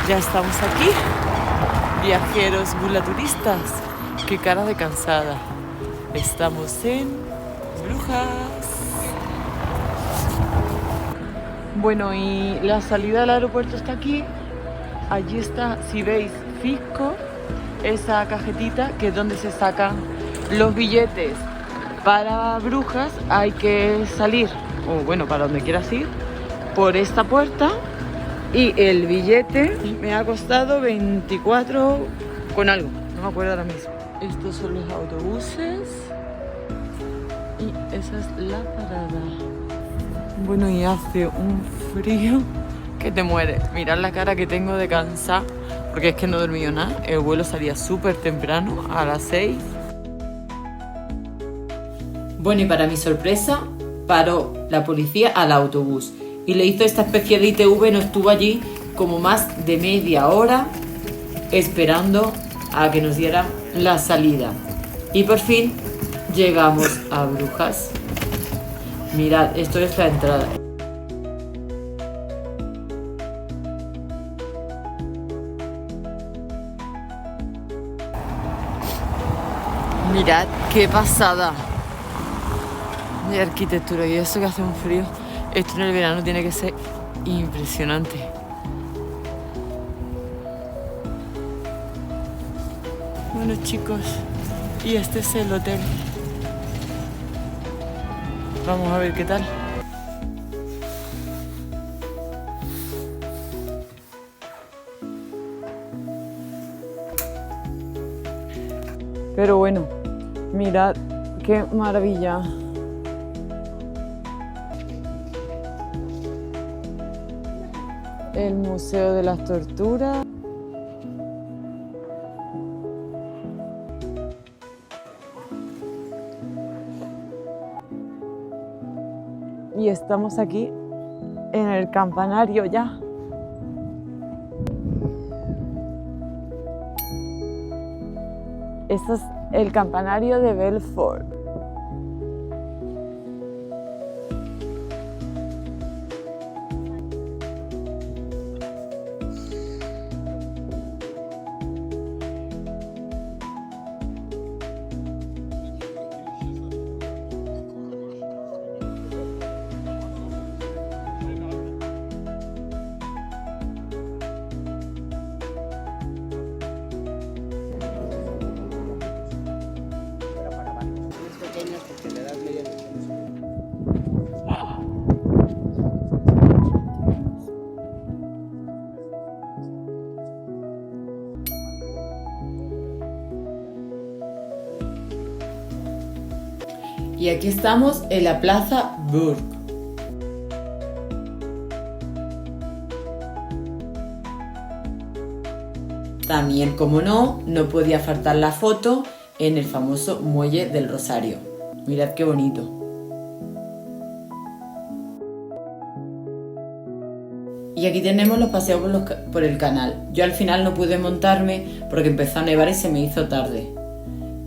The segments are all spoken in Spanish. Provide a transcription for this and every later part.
Ya estamos aquí, viajeros bulaturistas. Qué cara de cansada. Estamos en Brujas. Bueno, y la salida del aeropuerto está aquí. Allí está, si veis, Fisco, esa cajetita que es donde se sacan los billetes. Para Brujas hay que salir, o bueno, para donde quieras ir, por esta puerta. Y el billete me ha costado 24 con algo, no me acuerdo ahora mismo. Estos son los autobuses y esa es la parada. Bueno, y hace un frío que te mueres. Mirad la cara que tengo de cansada, porque es que no he dormido nada. El vuelo salía súper temprano, a las 6. Bueno, y para mi sorpresa, paró la policía al autobús y le hizo esta especie de ITV. Nos estuvo allí como más de media hora esperando a que nos dieran la salida. Y por fin llegamos a Brujas. Mirad, esto es la entrada. Mirad qué pasada de arquitectura, y eso que hace un frío. Esto en el verano tiene que ser impresionante. Bueno, chicos, y este es el hotel. Vamos a ver qué tal. Pero bueno, mirad qué maravilla. El Museo de las Torturas. Y estamos aquí en el campanario ya. Este es el campanario de Belfort. Y aquí estamos en la Plaza Burg. También, como no podía faltar la foto en el famoso Muelle del Rosario. Mirad qué bonito. Y aquí tenemos los paseos por el canal. Yo al final no pude montarme porque empezó a nevar y se me hizo tarde.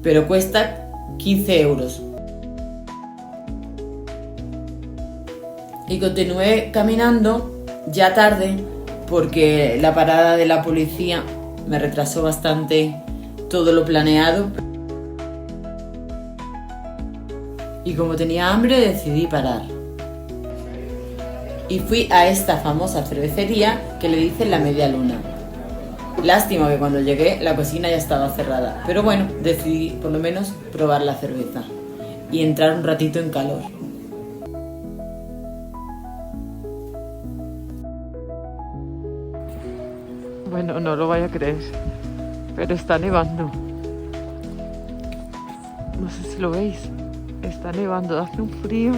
Pero cuesta 15 euros. Y continué caminando ya tarde porque la parada de la policía me retrasó bastante todo lo planeado. Y como tenía hambre decidí parar. Y fui a esta famosa cervecería que le dicen la Media Luna. Lástima que cuando llegué la cocina ya estaba cerrada. Pero bueno, decidí por lo menos probar la cerveza y entrar un ratito en calor. Bueno, no lo vaya a creer, pero está nevando. No sé si lo veis, está nevando, hace un frío.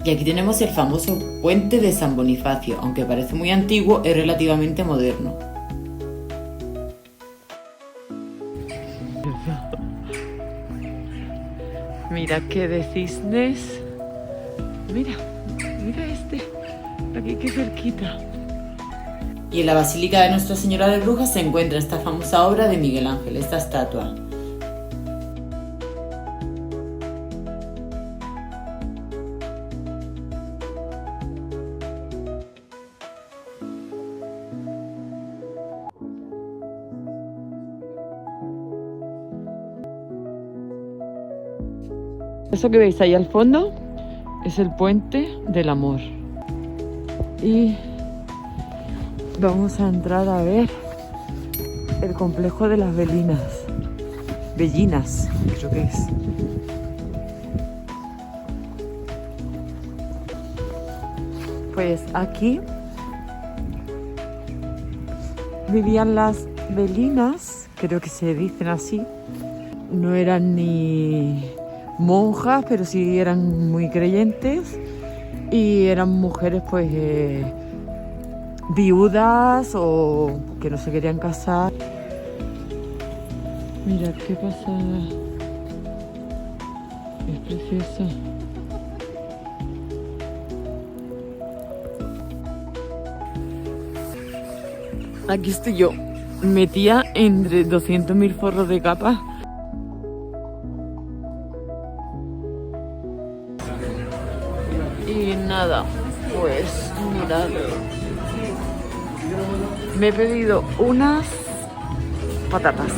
Y aquí tenemos el famoso puente de San Bonifacio, aunque parece muy antiguo, es relativamente moderno. Mira qué de cisnes. Mira este. Aquí qué cerquita. Y en la Basílica de Nuestra Señora de Brujas se encuentra esta famosa obra de Miguel Ángel, esta estatua. Eso que veis ahí al fondo es el puente del amor. Y vamos a entrar a ver el complejo de las Bellinas. Bellinas, creo que es. Pues aquí vivían las Bellinas, creo que se dicen así. No eran ni monjas, pero sí eran muy creyentes. Y eran mujeres pues viudas o que no se querían casar. Mirad qué pasada. Es preciosa. Aquí estoy yo, metida entre 200.000 forros de capa. Y nada, pues mirad. Me he pedido unas patatas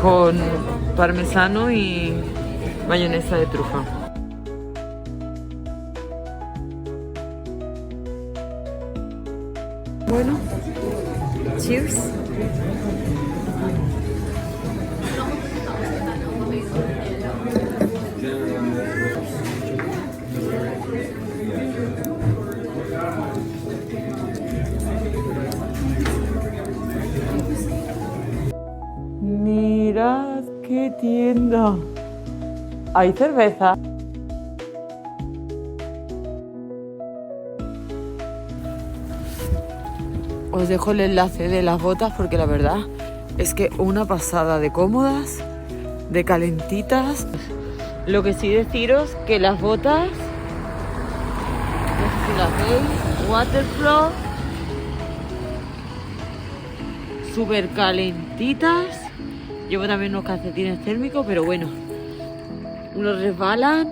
con parmesano y mayonesa de trufa. Bueno, cheers. Mirad qué tienda. Hay cerveza. Os dejo el enlace de las botas porque la verdad es que una pasada de cómodas, de calentitas. Lo que sí deciros que las botas, no sé si las veis, Waterflow, súper calentitas. Llevo también unos calcetines térmicos, pero bueno, unos resbalan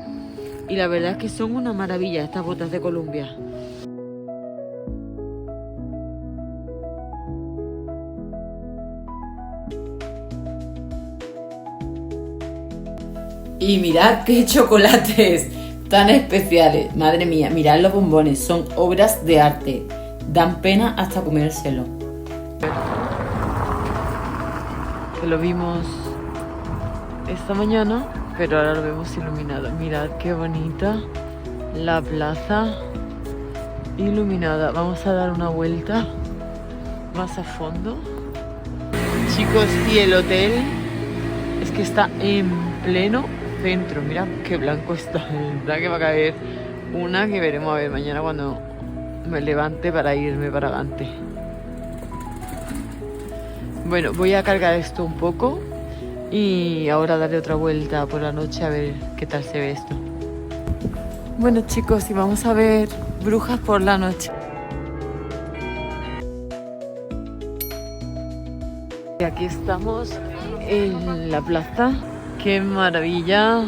y la verdad es que son una maravilla estas botas de Columbia. Y mirad qué chocolates tan especiales. Madre mía, mirad los bombones. Son obras de arte. Dan pena hasta comérselo. Que lo vimos esta mañana, pero ahora lo vemos iluminado. Mirad qué bonita la plaza iluminada. Vamos a dar una vuelta más a fondo. Chicos, y el hotel es que está en pleno centro. Mira qué blanco está. La que va a caer una que veremos a ver mañana cuando me levante para irme para Gante. Bueno, voy a cargar esto un poco y ahora daré otra vuelta por la noche a ver qué tal se ve esto. Bueno chicos, y vamos a ver Brujas por la noche. Y aquí estamos en la plaza. ¡Qué maravilla!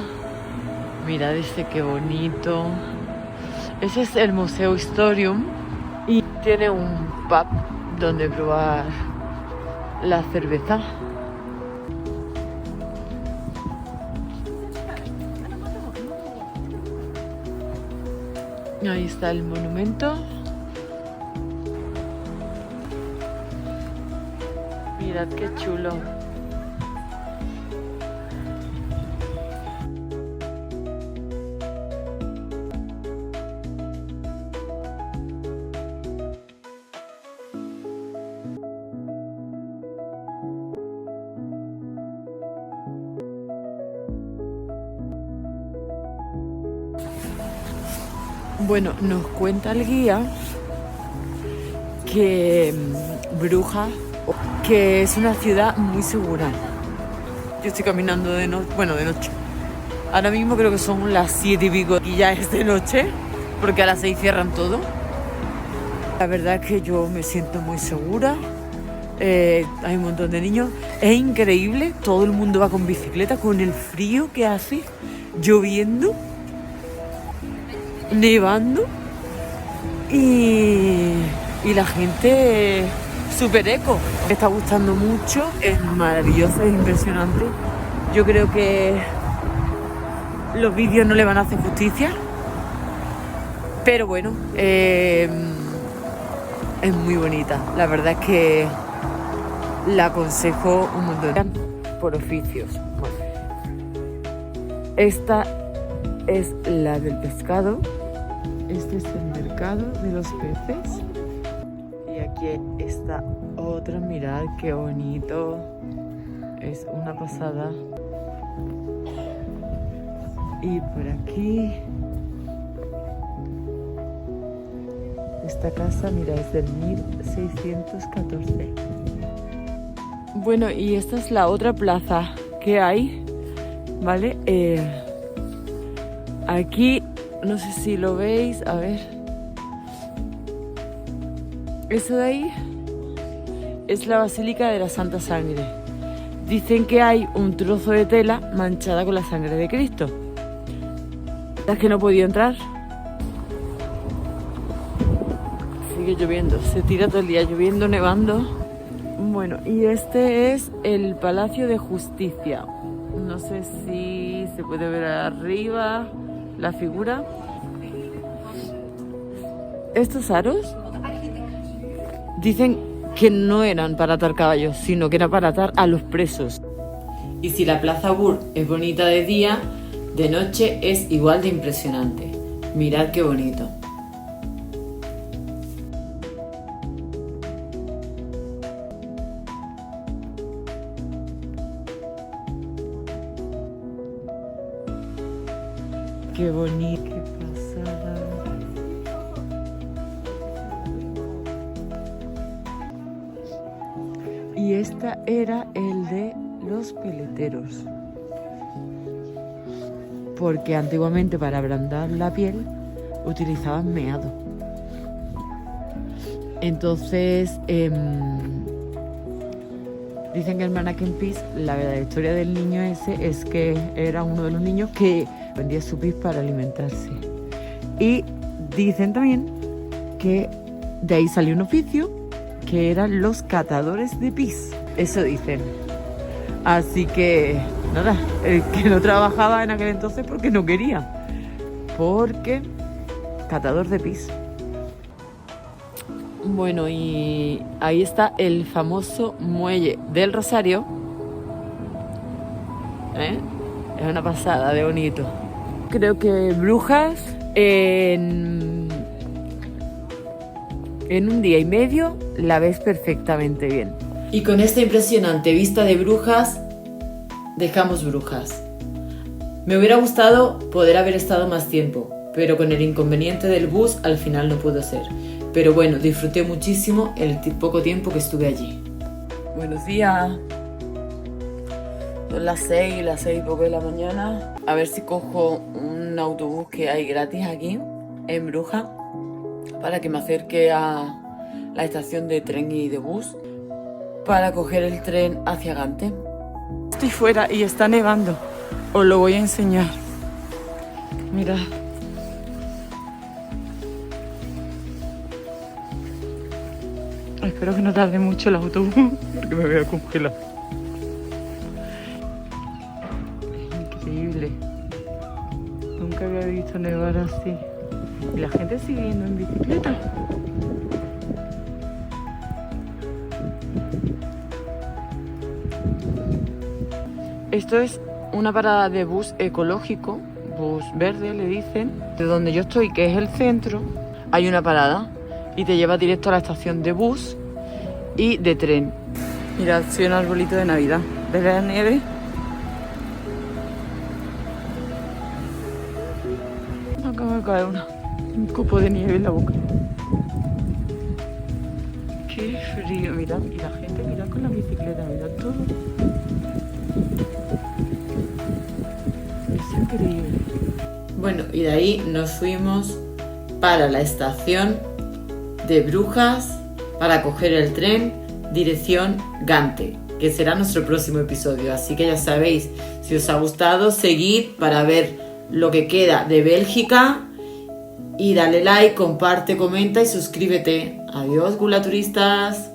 Mirad este, qué bonito. Ese es el Museo Historium y tiene un pub donde probar la cerveza. Ahí está el monumento. Mirad qué chulo. Bueno, nos cuenta el guía que Brujas, que es una ciudad muy segura. Yo estoy caminando de noche, bueno, de noche. Ahora mismo creo que son las 7 y pico y ya es de noche, porque a las 6 cierran todo. La verdad es que yo me siento muy segura. Hay un montón de niños. Es increíble, todo el mundo va con bicicleta, con el frío que hace, lloviendo, nevando y la gente súper eco. Me está gustando mucho, es maravilloso, es impresionante. Yo creo que los vídeos no le van a hacer justicia. Pero bueno, es muy bonita. La verdad es que la aconsejo un montón. Por oficios. Bueno, esta es la del pescado. Este es el mercado de los peces. Y aquí está otra. Mirad qué bonito. Es una pasada. Y por aquí, esta casa, mira, es del 1614. Bueno, y esta es la otra plaza que hay, ¿vale? Aquí, no sé si lo veis, a ver. Eso de ahí es la Basílica de la Santa Sangre. Dicen que hay un trozo de tela manchada con la sangre de Cristo. Es que no he podido entrar. Sigue lloviendo, se tira todo el día lloviendo, nevando. Bueno, y este es el Palacio de Justicia. No sé si se puede ver arriba la figura. Estos aros dicen que no eran para atar caballos, sino que era para atar a los presos. Y si la Plaza Bur es bonita de día, de noche es igual de impresionante. Mirad qué bonito. Qué bonito, qué pasada. Y esta era el de los peleteros. Porque antiguamente para ablandar la piel utilizaban meado. Entonces dicen que el Mannequin Peace, la verdadera historia del niño ese es que era uno de los niños que vendía su pis para alimentarse. Y dicen también que de ahí salió un oficio que eran los catadores de pis. Eso dicen. Así que nada, el que no trabajaba en aquel entonces porque no quería. Porque catador de pis. Bueno, y ahí está el famoso muelle del Rosario. Es una pasada de bonito. Creo que Brujas en un día y medio la ves perfectamente bien. Y con esta impresionante vista de Brujas, dejamos Brujas. Me hubiera gustado poder haber estado más tiempo, pero con el inconveniente del bus al final no pudo ser. Pero bueno, disfruté muchísimo el poco tiempo que estuve allí. Buenos días. Son las 6 y poco de la mañana. A ver si cojo un autobús que hay gratis aquí, en Brujas, para que me acerque a la estación de tren y de bus, para coger el tren hacia Gante. Estoy fuera y está nevando. Os lo voy a enseñar. Mirad. Espero que no tarde mucho el autobús, porque me voy a congelar. Es increíble. Nunca había visto nevar así. Y la gente sigue yendo en bicicleta. Esto es una parada de bus ecológico, bus verde le dicen. De donde yo estoy, que es el centro, hay una parada y te lleva directo a la estación de bus y de tren. Mirad, soy un arbolito de Navidad. ¿Ves la nieve? Acaba de caer un copo de nieve en la boca. Qué frío, mirad. Y la gente, mirad con la bicicleta, mirad todo. Es increíble. Bueno, y de ahí nos fuimos para la estación de Brujas para coger el tren dirección Gante, que será nuestro próximo episodio. Así que ya sabéis, si os ha gustado, seguid para ver lo que queda de Bélgica y dale like, comparte, comenta y suscríbete. Adiós, gula turistas.